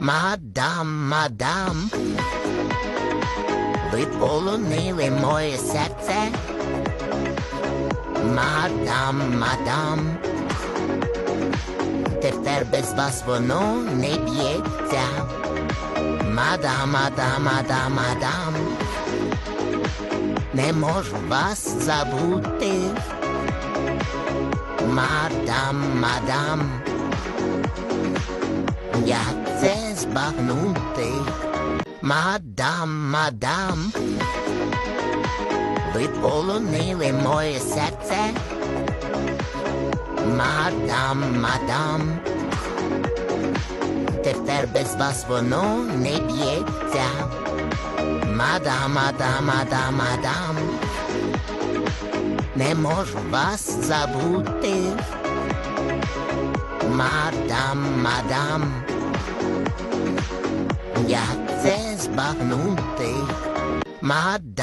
Мадам, ви полонили моє серце. Мадам, тепер без вас воно не б'ється. Мадам, не можу вас забути. Мадам, як це збагнути? Мадам, ви полонили моє серце. Мадам, тепер без вас воно не б'ється. Мадам, не можу вас забути. Мадам, як це збагнути? Мадам.